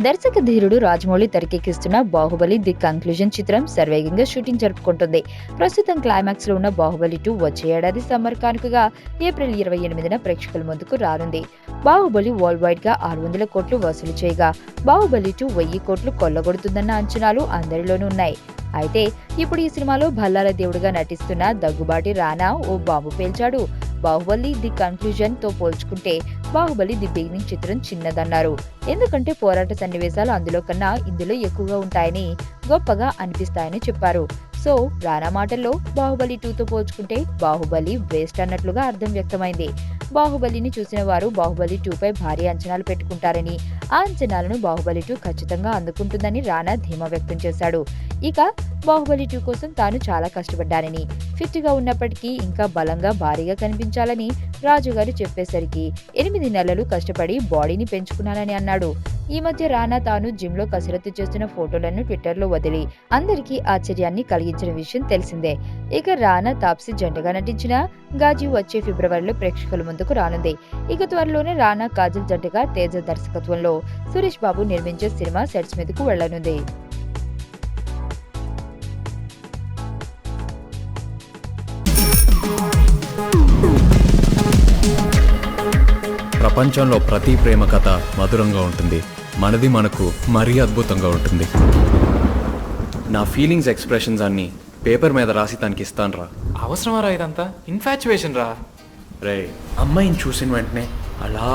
దర్శక ధీరుడు Rajamouli తెరకెక్కిస్తున్న Baahubali the conclusion చిత్రం శరవేగంగా షూటింగ్ జరుపుకుంటుంది. ప్రస్తుతం క్లైమాక్స్ లో ఉన్న బాహుబలి 2 వచ్చే ఏడాది సమ్మర్ కానుకగా ఏప్రిల్ 28న ప్రేక్షకుల ముందుకు రానుంది. బాహుబలి వరల్డ్ వైడ్ గా 600 కోట్లు వసూలు చేయగా బాహుబలి 2 1000 కోట్లు కొల్లగొడుతుందన్న అంచనాలు అందరిలోనూ ఉన్నాయి. అయితే ఇప్పుడు ఈ సినిమాలో భల్లాల దేవుడిగా నటిస్తున్న దగ్గుబాటి రానా ఓ బాంబు పేల్చాడు. బాహుబలి ది కన్క్లూజన్ తో పోల్చుకుంటే బాహుబలి ది బిగినింగ్ చిత్రం చిన్నదన్నారు. ఎందుకంటే పోరాట సన్నివేశాలు అందులో కన్నా ఇందులో ఎక్కువగా ఉంటాయని, గొప్పగా అనిపిస్తాయని చెప్పారు. సో రానా మాటల్లో బాహుబలి 2తో పోల్చుకుంటే బాహుబలి వేస్ట్ అన్నట్లుగా అర్థం వ్యక్తమైంది. బాహుబలిని చూసిన వారు బాహుబలి 2పై భారీ అంచనాలు పెట్టుకుంటారని, ఆ అంచనాలను బాహుబలి 2 ఖచ్చితంగా అందుకుంటుందని రానా ధీమా వ్యక్తం చేశాడు. ఇక బాహుబలి 2 కోసం తాను చాలా కష్టపడ్డానని, ఫిట్ గా ఉన్నప్పటికీ ఇంకా బలంగా భారీగా కనిపించాలని రాజుగారు చెప్పేసరికి 8 నెలలు కష్టపడి బాడీని పెంచుకున్నానని అన్నాడు. ఈ మధ్య రానా తాను జిమ్ లో కసరత్తు చేస్తున్న ఫోటోలను ట్విట్టర్ లో వదిలి అందరికీ ఆశ్చర్యాన్ని కలిగించిన విషయం తెలిసిందే. ఇక రానా తాప్సీ జంటగా నటించిన గాజీ వచ్చే ఫిబ్రవరిలో ప్రేక్షకుల ముందుకు రానుంది. ఇక త్వరలోనే రానా కాజల్ జంటగా తేజ దర్శకత్వంలో సురేష్ బాబు నిర్మించే సినిమా సెట్స్ మీదకు వెళ్లనుంది. ప్రపంచంలో ప్రతి ప్రేమ కథ మధురంగా ఉంటుంది. మనది మనకు మరీ అద్భుతంగా ఉంటుంది. నా ఫీలింగ్స్ ఎక్స్ప్రెషన్స్ అన్నీ పేపర్ మీద రాసి తనకి ఇస్తాను రా. అవసరమా రా ఇదంతా? ఇన్ఫాచ్యువేషన్ రా. రే, అమ్మాయిని చూసిన వెంటనే అలా